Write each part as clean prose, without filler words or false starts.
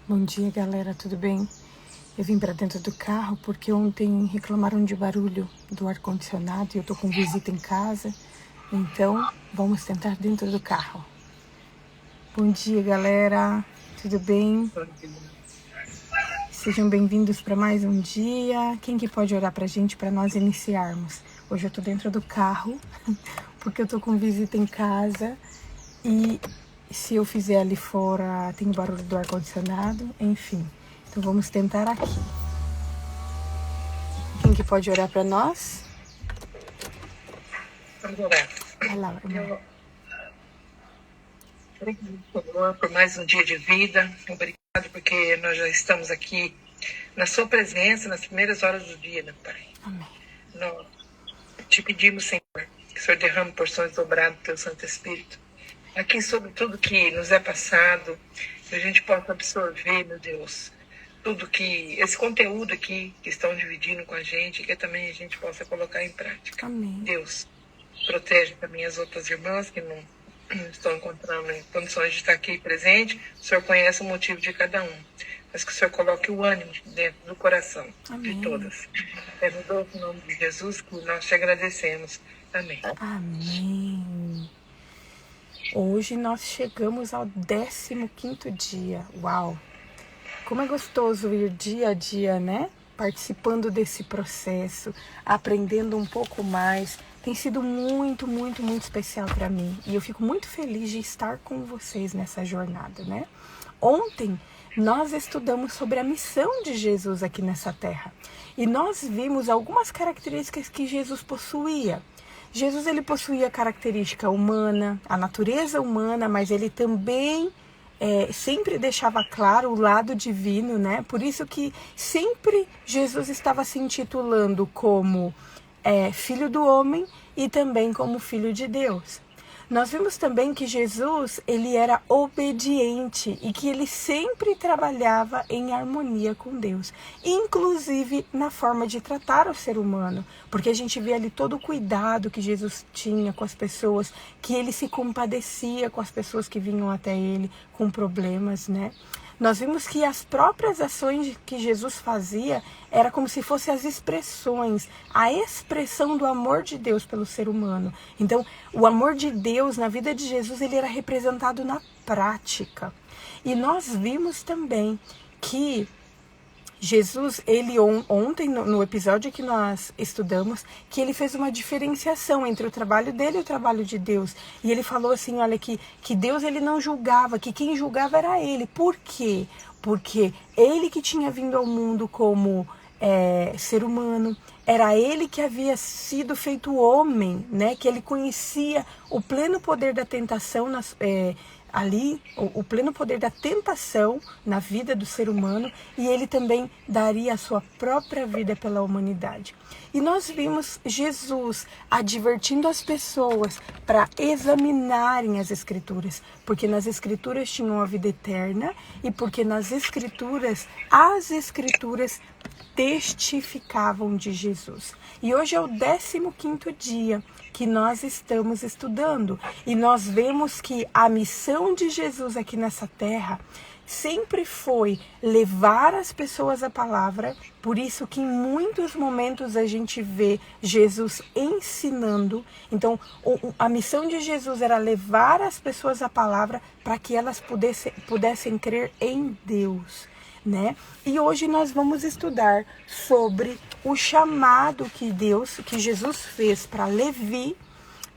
Bom dia, galera, tudo bem? Eu vim para dentro do carro porque ontem reclamaram de barulho do ar-condicionado e eu tô com visita em casa, então vamos tentar dentro do carro. Bom dia, galera, tudo bem? Sejam bem-vindos para mais um dia. Quem que pode orar pra gente para nós iniciarmos? Hoje eu tô dentro do carro porque eu tô com visita em casa e se eu fizer ali fora tem o barulho do ar-condicionado, enfim. Então vamos tentar aqui. Quem que pode orar para nós? Vamos orar. Vai lá, irmão. Obrigado, Senhor, por mais um dia de vida. Obrigado porque nós já estamos aqui na sua presença nas primeiras horas do dia, meu Pai. Amém. Nós te pedimos, Senhor, que o Senhor derrame porções dobradas do teu Santo Espírito aqui sobre tudo que nos é passado, que a gente possa absorver, meu Deus, tudo que, esse conteúdo aqui que estão dividindo com a gente, que também a gente possa colocar em prática. Amém. Deus, protege também as outras irmãs que não estão encontrando em condições de estar aqui presente. O Senhor conhece o motivo de cada um, mas que o Senhor coloque o ânimo dentro do coração Amém. de todas. É no doce nome de Jesus que nós te agradecemos. Amém. Amém. Hoje nós chegamos ao 15º dia. Uau! Como é gostoso ir dia a dia, né? Participando desse processo, aprendendo um pouco mais. Tem sido muito, muito, muito especial para mim. E eu fico muito feliz de estar com vocês nessa jornada, né? Ontem nós estudamos sobre a missão de Jesus aqui nessa terra. E nós vimos algumas características que Jesus possuía. Jesus, ele possuía a característica humana, a natureza humana, mas ele também sempre deixava claro o lado divino, né? Por isso que sempre Jesus estava se intitulando como Filho do Homem e também como Filho de Deus. Nós vimos também que Jesus, ele era obediente e que ele sempre trabalhava em harmonia com Deus, inclusive na forma de tratar o ser humano, porque a gente vê ali todo o cuidado que Jesus tinha com as pessoas, que ele se compadecia com as pessoas que vinham até ele com problemas, né? Nós vimos que as próprias ações que Jesus fazia era como se fossem as expressões, a expressão do amor de Deus pelo ser humano. Então, o amor de Deus na vida de Jesus, ele era representado na prática. E nós vimos também que Jesus, ele ontem, no episódio que nós estudamos, que ele fez uma diferenciação entre o trabalho dele e o trabalho de Deus. E ele falou assim, olha, que Deus ele não julgava, que quem julgava era ele. Por quê? Porque ele que tinha vindo ao mundo como ser humano, era ele que havia sido feito homem, né? Que ele conhecia o pleno poder da tentação ali, o pleno poder da tentação na vida do ser humano, e ele também daria a sua própria vida pela humanidade. E nós vimos Jesus advertindo as pessoas para examinarem as Escrituras, porque nas Escrituras tinham a vida eterna e porque nas Escrituras, as Escrituras testificavam de Jesus. E hoje é o 15º dia que nós estamos estudando e nós vemos que a missão de Jesus aqui nessa terra sempre foi levar as pessoas a palavra, por isso que em muitos momentos a gente vê Jesus ensinando. Então, a missão de Jesus era levar as pessoas a palavra para que elas pudessem crer em Deus, né? E hoje nós vamos estudar sobre o chamado que Jesus fez para Levi,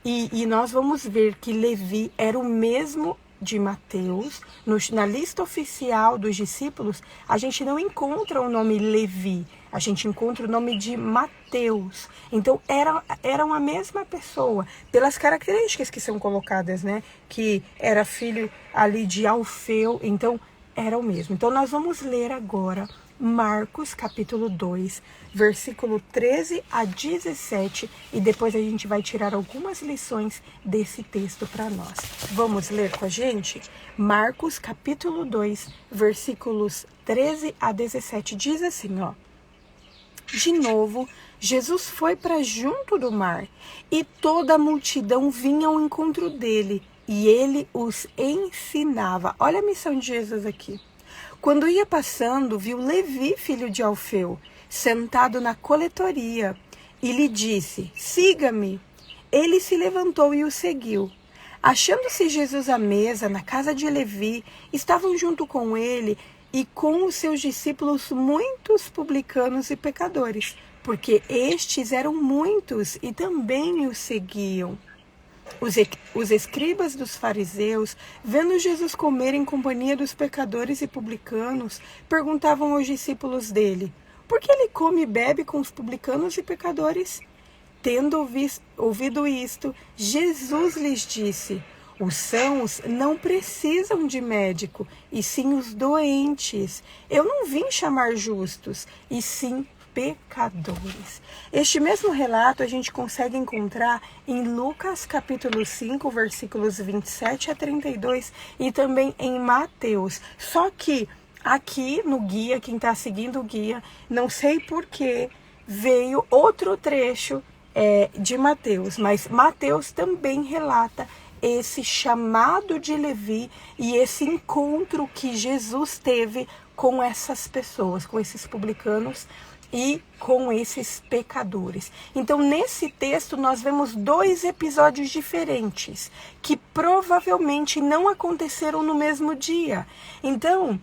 e nós vamos ver que Levi era o mesmo de Mateus. Na lista oficial dos discípulos, a gente não encontra o nome Levi, a gente encontra o nome de Mateus. Então eram a mesma pessoa, pelas características que são colocadas, né? Que era filho ali de Alfeu, então era o mesmo. Então nós vamos ler agora Marcos capítulo 2, versículo 13 a 17, e depois a gente vai tirar algumas lições desse texto para nós. Vamos ler com a gente? Marcos capítulo 2, versículos 13 a 17, diz assim, ó. De novo, Jesus foi para junto do mar, e toda a multidão vinha ao encontro dele, e ele os ensinava. Olha a missão de Jesus aqui. Quando ia passando, viu Levi, filho de Alfeu, sentado na coletoria, e lhe disse: siga-me. Ele se levantou e o seguiu. Achando-se Jesus à mesa, na casa de Levi, estavam junto com ele e com os seus discípulos muitos publicanos e pecadores, porque estes eram muitos e também o seguiam. Os escribas dos fariseus, vendo Jesus comer em companhia dos pecadores e publicanos, perguntavam aos discípulos dele: por que ele come e bebe com os publicanos e pecadores? Tendo ouvido isto, Jesus lhes disse: os sãos não precisam de médico, e sim os doentes. Eu não vim chamar justos, e sim pecadores. Este mesmo relato a gente consegue encontrar em Lucas capítulo 5, versículos 27 a 32, e também em Mateus. Só que aqui no guia, quem está seguindo o guia, não sei por que veio outro trecho de Mateus, mas Mateus também relata esse chamado de Levi e esse encontro que Jesus teve com essas pessoas, com esses publicanos e com esses pecadores. Então, nesse texto, nós vemos dois episódios diferentes, que provavelmente não aconteceram no mesmo dia. Então,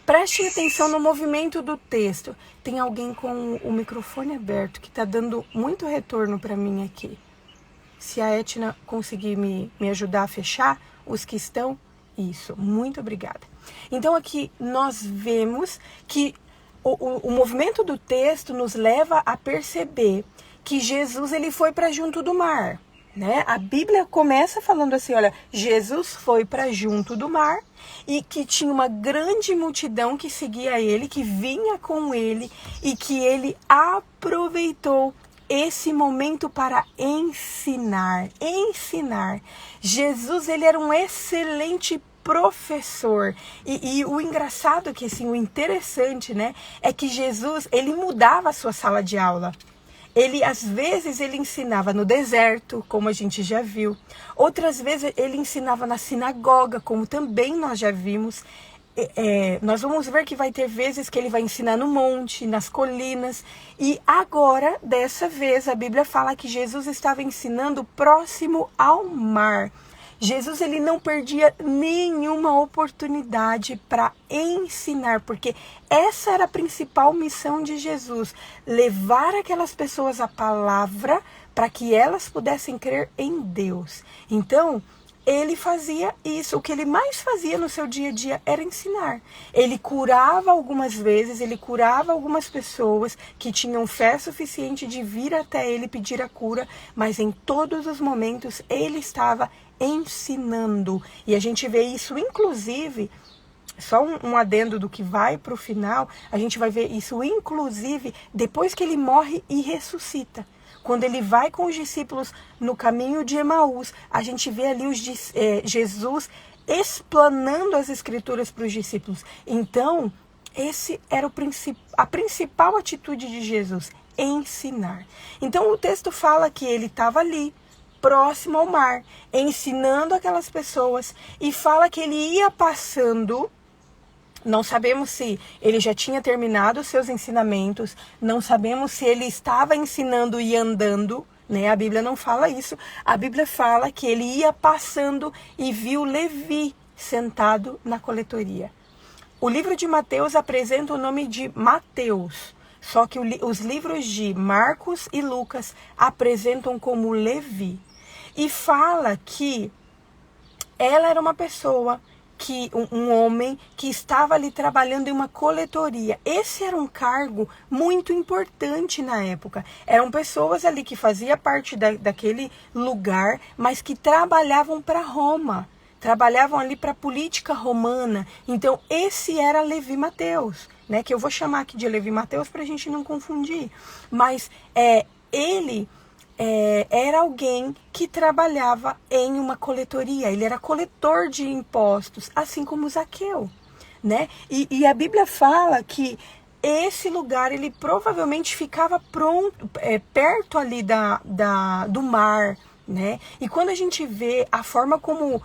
preste atenção no movimento do texto. Tem alguém com o microfone aberto que está dando muito retorno para mim aqui. Se a Etna conseguir me ajudar a fechar, os que estão, isso, muito obrigada. Então aqui nós vemos que o movimento do texto nos leva a perceber que Jesus ele foi para junto do mar, né? A Bíblia começa falando assim, olha, Jesus foi para junto do mar e que tinha uma grande multidão que seguia ele, que vinha com ele e que ele aproveitou esse momento para ensinar. Jesus, ele era um excelente professor. E o engraçado, que assim, o interessante, né, é que Jesus, ele mudava a sua sala de aula. Ele, às vezes, ele ensinava no deserto, como a gente já viu. Outras vezes, ele ensinava na sinagoga, como também nós já vimos. Nós vamos ver que vai ter vezes que ele vai ensinar no monte, nas colinas. E agora, dessa vez, a Bíblia fala que Jesus estava ensinando próximo ao mar. Jesus, ele não perdia nenhuma oportunidade para ensinar, porque essa era a principal missão de Jesus, levar aquelas pessoas a palavra para que elas pudessem crer em Deus. Então, ele fazia isso. O que ele mais fazia no seu dia a dia era ensinar. Ele curava algumas vezes, ele curava algumas pessoas que tinham fé suficiente de vir até ele pedir a cura, mas em todos os momentos ele estava ensinando. E a gente vê isso, inclusive, só um adendo do que vai para o final, a gente vai ver isso, inclusive, depois que ele morre e ressuscita. Quando ele vai com os discípulos no caminho de Emaús, a gente vê ali Jesus explanando as escrituras para os discípulos. Então, esse era a principal atitude de Jesus, ensinar. Então, o texto fala que ele estava ali, próximo ao mar, ensinando aquelas pessoas, e fala que ele ia passando. Não sabemos se ele já tinha terminado os seus ensinamentos, não sabemos se ele estava ensinando e andando, né? A Bíblia não fala isso. A Bíblia fala que ele ia passando e viu Levi sentado na coletoria. O livro de Mateus apresenta o nome de Mateus, só que os livros de Marcos e Lucas apresentam como Levi. E fala que ela era uma pessoa, um homem que estava ali trabalhando em uma coletoria. Esse era um cargo muito importante na época. Eram pessoas ali que faziam parte daquele lugar, mas que trabalhavam para Roma. Trabalhavam ali para a política romana. Então, esse era Levi Mateus, né? Que eu vou chamar aqui de Levi Mateus para a gente não confundir. Mas ele era alguém que trabalhava em uma coletoria. Ele era coletor de impostos, assim como Zaqueu, né? E a Bíblia fala que esse lugar, ele provavelmente ficava perto ali do mar, né? E quando a gente vê a forma como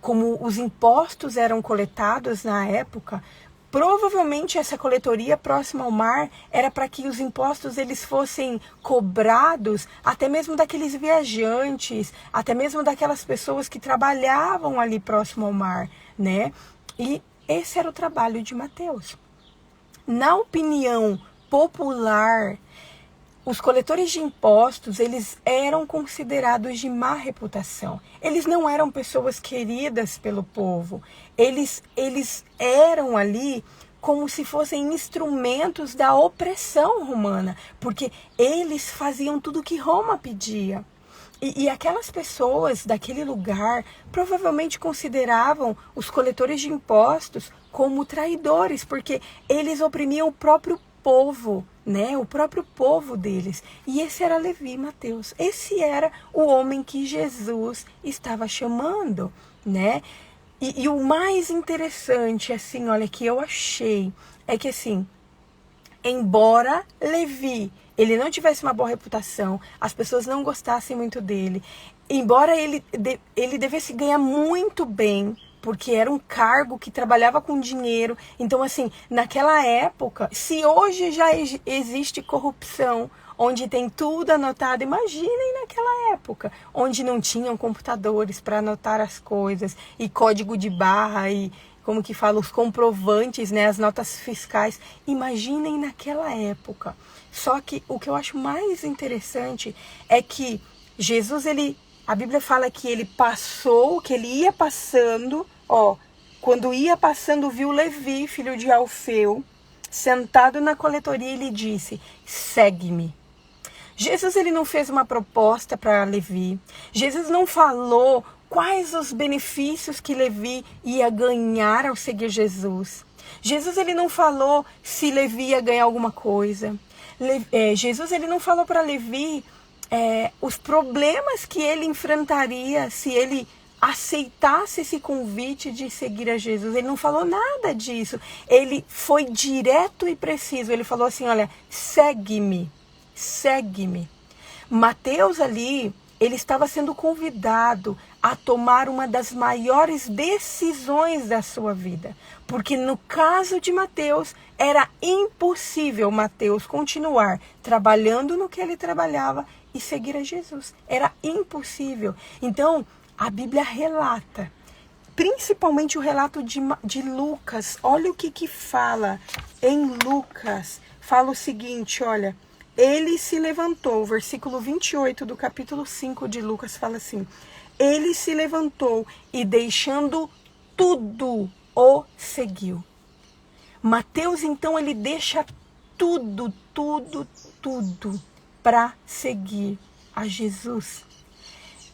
como os impostos eram coletados na época, provavelmente essa coletoria próxima ao mar era para que os impostos eles fossem cobrados até mesmo daqueles viajantes, até mesmo daquelas pessoas que trabalhavam ali próximo ao mar, né? E esse era o trabalho de Mateus. Na opinião popular, os coletores de impostos, eles eram considerados de má reputação. Eles não eram pessoas queridas pelo povo. Eles eram ali como se fossem instrumentos da opressão romana, porque eles faziam tudo o que Roma pedia. E aquelas pessoas daquele lugar provavelmente consideravam os coletores de impostos como traidores, porque eles oprimiam o próprio povo, né? O próprio povo deles. E esse era Levi e Mateus. Esse era o homem que Jesus estava chamando, né? E o mais interessante, assim, olha, que eu achei, é que assim, embora Levi, ele não tivesse uma boa reputação, as pessoas não gostassem muito dele, embora ele devesse ganhar muito bem, porque era um cargo que trabalhava com dinheiro. Então, assim, naquela época, se hoje já existe corrupção, onde tem tudo anotado, imaginem naquela época, onde não tinham computadores para anotar as coisas, e código de barra, e como que fala, os comprovantes, né, as notas fiscais. Imaginem naquela época. Só que o que eu acho mais interessante é que Jesus, a Bíblia fala que ele passou, que ele ia passando, quando ia passando, viu Levi, filho de Alfeu, sentado na coletoria, e lhe disse: segue-me. Jesus, ele não fez uma proposta para Levi. Jesus não falou quais os benefícios que Levi ia ganhar ao seguir Jesus. Jesus, ele não falou se Levi ia ganhar alguma coisa. Jesus, ele não falou para Levi os problemas que ele enfrentaria se ele aceitasse esse convite de seguir a Jesus. Ele não falou nada disso. Ele foi direto e preciso. Ele falou assim: olha, segue-me, segue-me. Mateus ali, ele estava sendo convidado a tomar uma das maiores decisões da sua vida. Porque no caso de Mateus, era impossível Mateus continuar trabalhando no que ele trabalhava e seguir a Jesus. Era impossível. Então, a Bíblia relata, principalmente o relato de Lucas. Olha o que fala em Lucas. Fala o seguinte, olha. Ele se levantou, versículo 28 do capítulo 5 de Lucas fala assim: ele se levantou e deixando tudo o seguiu. Mateus, então, ele deixa tudo para seguir a Jesus.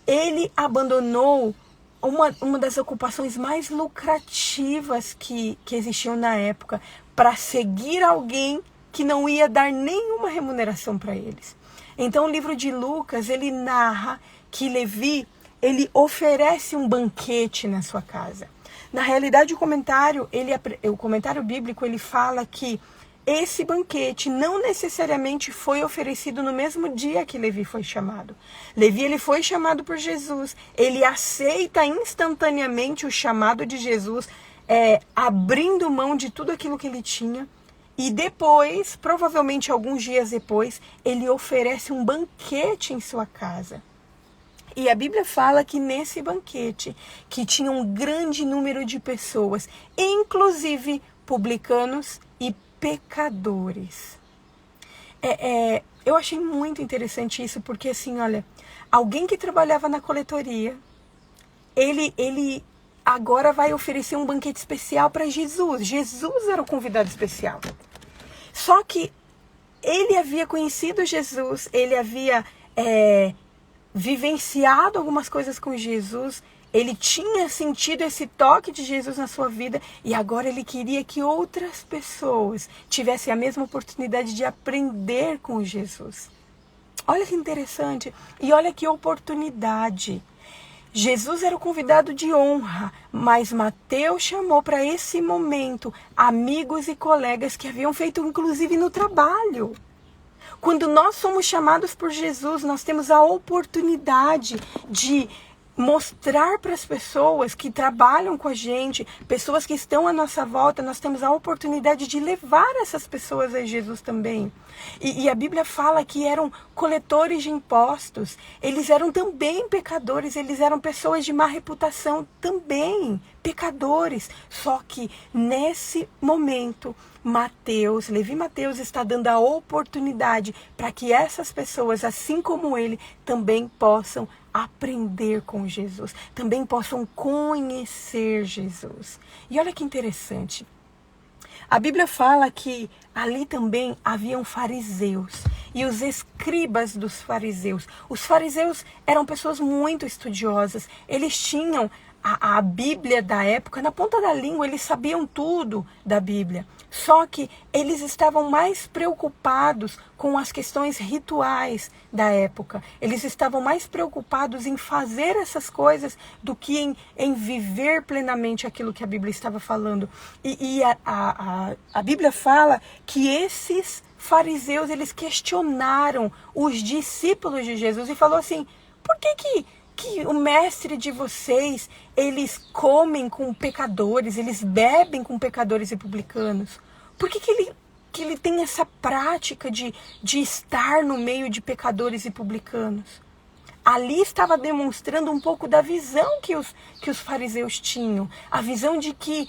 Ele abandonou uma das ocupações mais lucrativas que existiam na época para seguir alguém que não ia dar nenhuma remuneração para eles. Então o livro de Lucas, ele narra que Levi, ele oferece um banquete na sua casa. Na realidade, o comentário bíblico, ele fala que esse banquete não necessariamente foi oferecido no mesmo dia que Levi foi chamado. Levi, ele foi chamado por Jesus. Ele aceita instantaneamente o chamado de Jesus, abrindo mão de tudo aquilo que ele tinha. E depois, provavelmente alguns dias depois, ele oferece um banquete em sua casa. E a Bíblia fala que nesse banquete, que tinha um grande número de pessoas, inclusive publicanos e pecadores. Eu achei muito interessante isso, porque assim, olha, alguém que trabalhava na coletoria, ele agora vai oferecer um banquete especial para Jesus. Jesus era o convidado especial. Só que ele havia conhecido Jesus, ele havia vivenciado algumas coisas com Jesus, ele tinha sentido esse toque de Jesus na sua vida, e agora ele queria que outras pessoas tivessem a mesma oportunidade de aprender com Jesus. Olha que interessante, e olha que oportunidade. Jesus era o convidado de honra, mas Mateus chamou para esse momento amigos e colegas que haviam feito inclusive no trabalho. Quando nós somos chamados por Jesus, nós temos a oportunidade de mostrar para as pessoas que trabalham com a gente, pessoas que estão à nossa volta, nós temos a oportunidade de levar essas pessoas a Jesus também. E a Bíblia fala que eram coletores de impostos, eles eram também pecadores, eles eram pessoas de má reputação também, pecadores. Só que nesse momento, Levi Mateus está dando a oportunidade para que essas pessoas, assim como ele, também possam aprender com Jesus, também possam conhecer Jesus. E olha que interessante, a Bíblia fala que ali também haviam fariseus e os escribas dos fariseus. Os fariseus eram pessoas muito estudiosas, eles tinham a Bíblia da época na ponta da língua, eles sabiam tudo da Bíblia. Só que eles estavam mais preocupados com as questões rituais da época. Eles estavam mais preocupados em fazer essas coisas do que em viver plenamente aquilo que a Bíblia estava falando. E a Bíblia fala que esses fariseus, eles questionaram os discípulos de Jesus e falou assim, por que o mestre de vocês, eles comem com pecadores, eles bebem com pecadores e publicanos? Por que ele tem essa prática de estar no meio de pecadores e publicanos? Ali estava demonstrando um pouco da visão que os fariseus tinham, a visão de que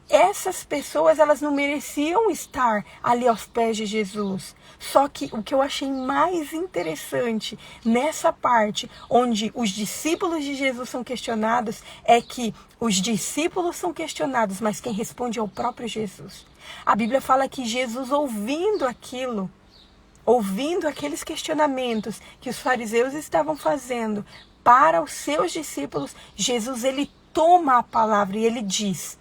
essas pessoas, elas não mereciam estar ali aos pés de Jesus. Só que o que eu achei mais interessante nessa parte, onde os discípulos de Jesus são questionados, é que os discípulos são questionados, mas quem responde é o próprio Jesus. A Bíblia fala que Jesus, ouvindo aqueles questionamentos que os fariseus estavam fazendo para os seus discípulos, Jesus, ele toma a palavra e ele diz: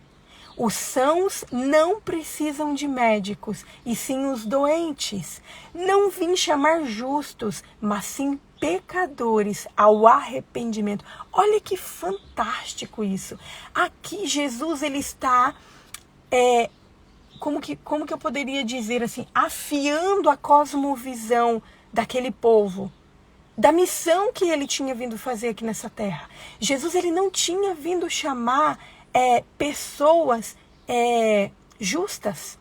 os sãos não precisam de médicos, e sim os doentes. Não vim chamar justos, mas sim pecadores ao arrependimento. Olha que fantástico isso. Aqui Jesus, ele está, como que eu poderia dizer assim, afiando a cosmovisão daquele povo, da missão que ele tinha vindo fazer aqui nessa terra. Jesus, ele não tinha vindo chamar pessoas justas.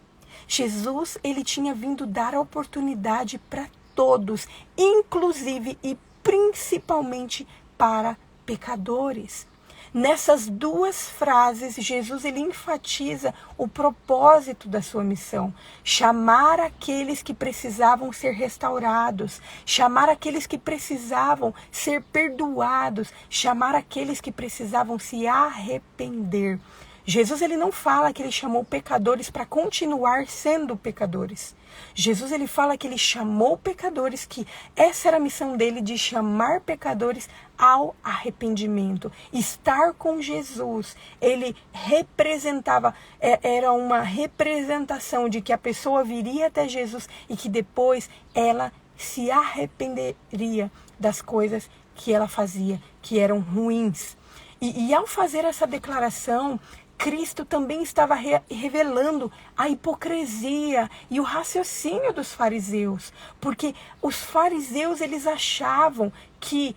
Jesus, ele tinha vindo dar a oportunidade para todos, inclusive e principalmente para pecadores. Nessas duas frases, Jesus, ele enfatiza o propósito da sua missão: chamar aqueles que precisavam ser restaurados, chamar aqueles que precisavam ser perdoados, chamar aqueles que precisavam se arrepender. Jesus, ele não fala que ele chamou pecadores para continuar sendo pecadores. Jesus, ele fala que ele chamou pecadores, que essa era a missão dele, de chamar pecadores ao arrependimento. Estar com Jesus, ele representava, era uma representação de que a pessoa viria até Jesus e que depois ela se arrependeria das coisas que ela fazia, que eram ruins. E ao fazer essa declaração, Cristo também estava revelando a hipocrisia e o raciocínio dos fariseus. Porque os fariseus, eles achavam que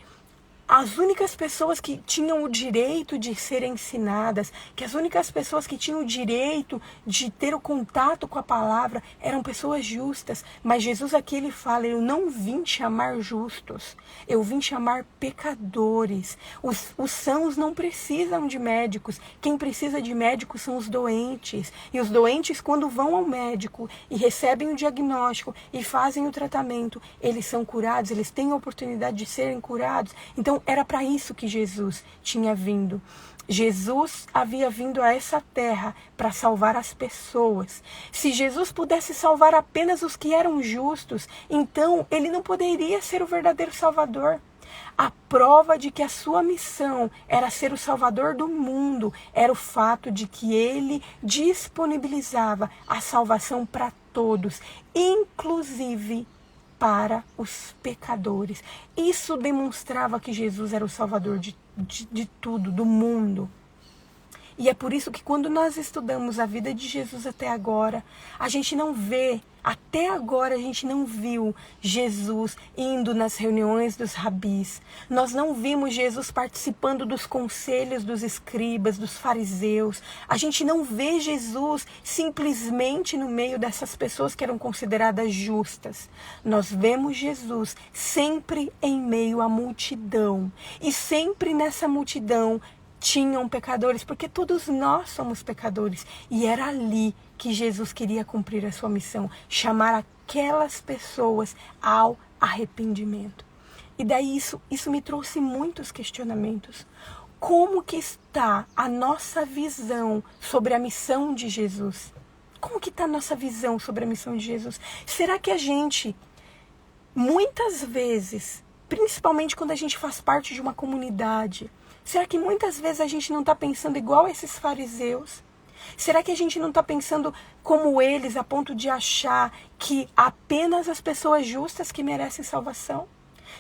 as únicas pessoas que tinham o direito de serem ensinadas, que as únicas pessoas que tinham o direito de ter o contato com a palavra eram pessoas justas. Mas Jesus aqui, ele fala: eu não vim chamar justos, eu vim chamar pecadores. Os sãos não precisam de médicos, quem precisa de médicos são os doentes. E os doentes, quando vão ao médico e recebem o diagnóstico e fazem o tratamento, eles são curados, eles têm a oportunidade de serem curados. Então, era para isso que Jesus tinha vindo. Jesus havia vindo a essa terra para salvar as pessoas. Se Jesus pudesse salvar apenas os que eram justos, então ele não poderia ser o verdadeiro Salvador. A prova de que a sua missão era ser o Salvador do mundo era o fato de que ele disponibilizava a salvação para todos, inclusive para os pecadores. Isso demonstrava que Jesus era o Salvador de tudo, do mundo. E é por isso que quando nós estudamos a vida de Jesus até agora, a gente não vê, até agora a gente não viu Jesus indo nas reuniões dos rabis. Nós não vimos Jesus participando dos conselhos dos escribas, dos fariseus. A gente não vê Jesus simplesmente no meio dessas pessoas que eram consideradas justas. Nós vemos Jesus sempre em meio à multidão. E sempre nessa multidão tinham pecadores, porque todos nós somos pecadores. E era ali que Jesus queria cumprir a sua missão, chamar aquelas pessoas ao arrependimento. E daí isso me trouxe muitos questionamentos. Como que está a nossa visão sobre a missão de Jesus? Como que está a nossa visão sobre a missão de Jesus? Será que a gente, muitas vezes, principalmente quando a gente faz parte de uma comunidade, será que muitas vezes a gente não está pensando igual a esses fariseus? Será que a gente não está pensando como eles, a ponto de achar que apenas as pessoas justas que merecem salvação?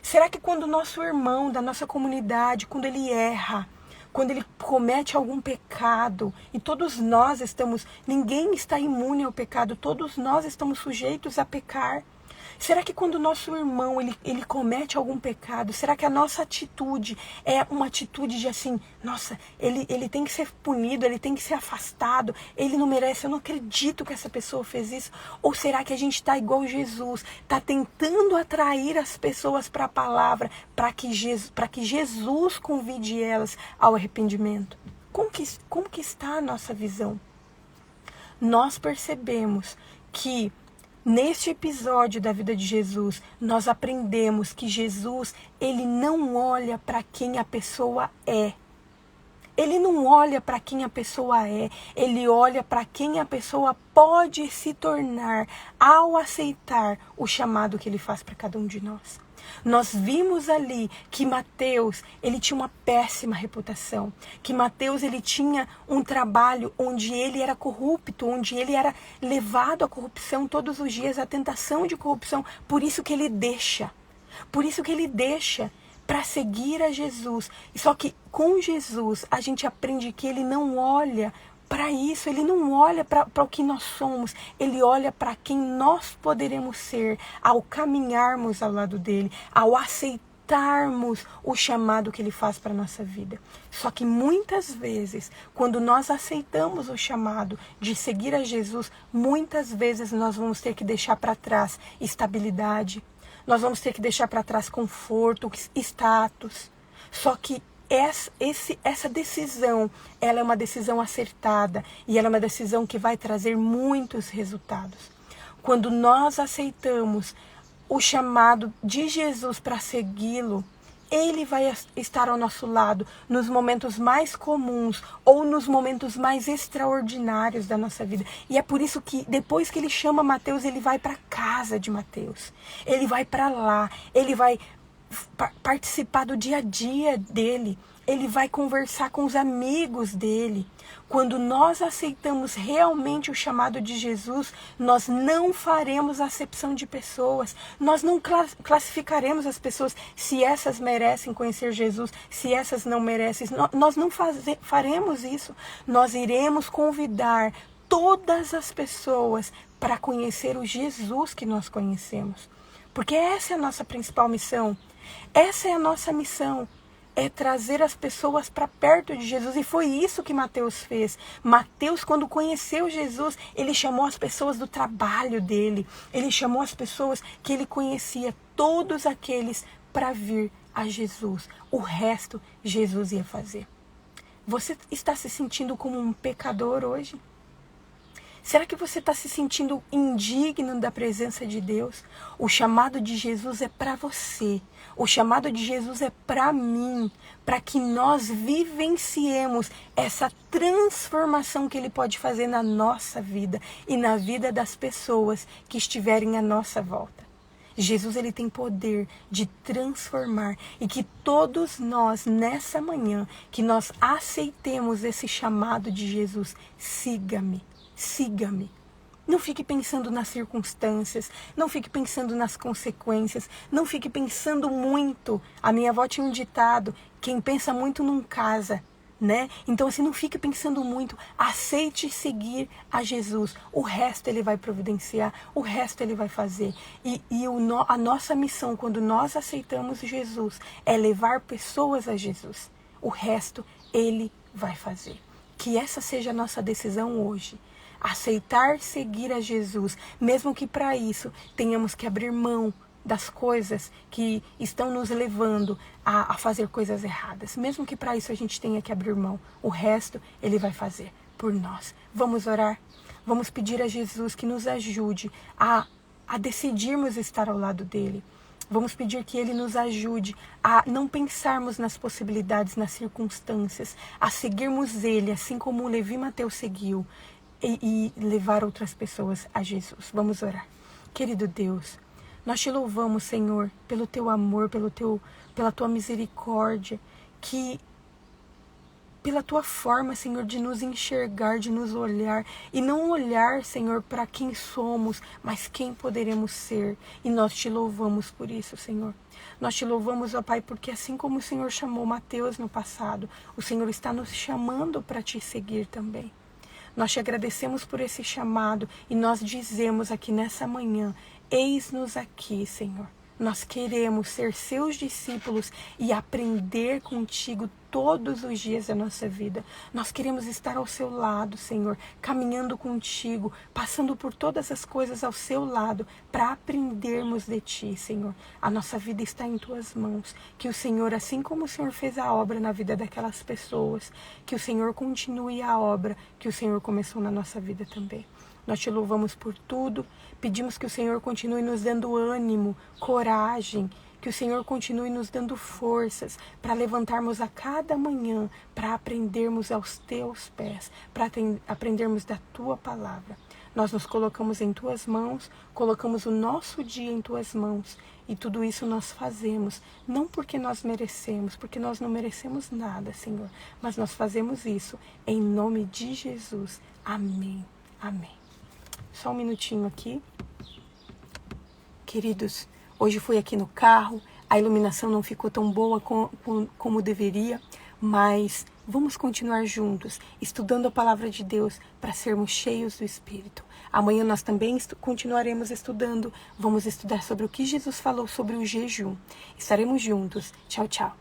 Será que quando o nosso irmão da nossa comunidade, quando ele erra, quando ele comete algum pecado, e todos nós ninguém está imune ao pecado, todos nós estamos sujeitos a pecar. Será que quando o nosso irmão ele comete algum pecado, será que a nossa atitude é uma atitude de assim, nossa, ele tem que ser punido, ele tem que ser afastado, ele não merece, eu não acredito que essa pessoa fez isso? Ou será que a gente está igual Jesus, está tentando atrair as pessoas para a palavra, para que Jesus convide elas ao arrependimento? Como que está a nossa visão? Nós percebemos que neste episódio da vida de Jesus, nós aprendemos que Jesus, ele não olha para quem a pessoa é. Ele não olha para quem a pessoa é, ele olha para quem a pessoa pode se tornar ao aceitar o chamado que ele faz para cada um de nós. Nós vimos ali que Mateus, ele tinha uma péssima reputação, que Mateus, ele tinha um trabalho onde ele era corrupto, onde ele era levado à corrupção todos os dias, à tentação de corrupção, por isso que ele deixa para seguir a Jesus. Só que com Jesus a gente aprende que ele não olha para isso, ele não olha para o que nós somos, ele olha para quem nós poderemos ser ao caminharmos ao lado dele, ao aceitarmos o chamado que ele faz para a nossa vida. Só que muitas vezes, quando nós aceitamos o chamado de seguir a Jesus, muitas vezes nós vamos ter que deixar para trás estabilidade, nós vamos ter que deixar para trás conforto, status. Só que essa decisão, ela é uma decisão acertada e ela é uma decisão que vai trazer muitos resultados. Quando nós aceitamos o chamado de Jesus para segui-lo, ele vai estar ao nosso lado nos momentos mais comuns ou nos momentos mais extraordinários da nossa vida. E é por isso que depois que ele chama Mateus, ele vai para a casa de Mateus. Ele vai para lá, ele vai participar do dia a dia dele, ele vai conversar com os amigos dele. Quando nós aceitamos realmente o chamado de Jesus, nós não faremos acepção de pessoas, nós não classificaremos as pessoas se essas merecem conhecer Jesus, se essas não merecem, nós não faremos isso, nós iremos convidar todas as pessoas para conhecer o Jesus que nós conhecemos, porque essa é a nossa principal missão. Essa é a nossa missão, é trazer as pessoas para perto de Jesus. E foi isso que Mateus fez. Mateus, quando conheceu Jesus, ele chamou as pessoas do trabalho dele. Ele chamou as pessoas que ele conhecia, todos aqueles, para vir a Jesus. O resto, Jesus ia fazer. Você está se sentindo como um pecador hoje? Será que você está se sentindo indigno da presença de Deus? O chamado de Jesus é para você. O chamado de Jesus é para mim, para que nós vivenciemos essa transformação que ele pode fazer na nossa vida e na vida das pessoas que estiverem à nossa volta. Jesus, ele tem poder de transformar, e que todos nós, nessa manhã, que nós aceitemos esse chamado de Jesus. Siga-me. Siga-me. Não fique pensando nas circunstâncias, não fique pensando nas consequências, não fique pensando muito. A minha avó tinha um ditado: quem pensa muito não casa. né? Então assim, não fique pensando muito, aceite seguir a Jesus, o resto ele vai providenciar, o resto ele vai fazer. A nossa missão, quando nós aceitamos Jesus, é levar pessoas a Jesus, o resto ele vai fazer. Que essa seja a nossa decisão hoje, aceitar seguir a Jesus, mesmo que para isso tenhamos que abrir mão das coisas que estão nos levando a fazer coisas erradas. Mesmo que para isso a gente tenha que abrir mão, o resto ele vai fazer por nós. Vamos orar? Vamos pedir a Jesus que nos ajude a decidirmos estar ao lado dele. Vamos pedir que ele nos ajude a não pensarmos nas possibilidades, nas circunstâncias, a seguirmos ele, assim como o Levi Mateus seguiu, e levar outras pessoas a Jesus. Vamos orar. Querido Deus, nós te louvamos, Senhor, pelo teu amor, pela tua misericórdia, pela tua forma, Senhor, de nos enxergar, de nos olhar, e não olhar, Senhor, para quem somos, mas quem poderemos ser. E nós te louvamos por isso, Senhor. Nós te louvamos, ó Pai, porque assim como o Senhor chamou Mateus no passado, o Senhor está nos chamando para te seguir também. Nós te agradecemos por esse chamado e nós dizemos aqui nessa manhã, eis-nos aqui, Senhor. Nós queremos ser seus discípulos e aprender contigo todos os dias da nossa vida. Nós queremos estar ao seu lado, Senhor, caminhando contigo, passando por todas as coisas ao seu lado, para aprendermos de ti, Senhor. A nossa vida está em tuas mãos. Que o Senhor, assim como o Senhor fez a obra na vida daquelas pessoas, que o Senhor continue a obra que o Senhor começou na nossa vida também. Nós te louvamos por tudo, pedimos que o Senhor continue nos dando ânimo, coragem, que o Senhor continue nos dando forças para levantarmos a cada manhã, para aprendermos aos teus pés, para aprendermos da tua palavra. Nós nos colocamos em tuas mãos, colocamos o nosso dia em tuas mãos e tudo isso nós fazemos, não porque nós merecemos, porque nós não merecemos nada, Senhor, mas nós fazemos isso em nome de Jesus. Amém. Amém. Só um minutinho aqui. Queridos, hoje fui aqui no carro, a iluminação não ficou tão boa como deveria, mas vamos continuar juntos, estudando a palavra de Deus para sermos cheios do Espírito. Amanhã nós também continuaremos estudando, vamos estudar sobre o que Jesus falou sobre o jejum. Estaremos juntos. Tchau, tchau.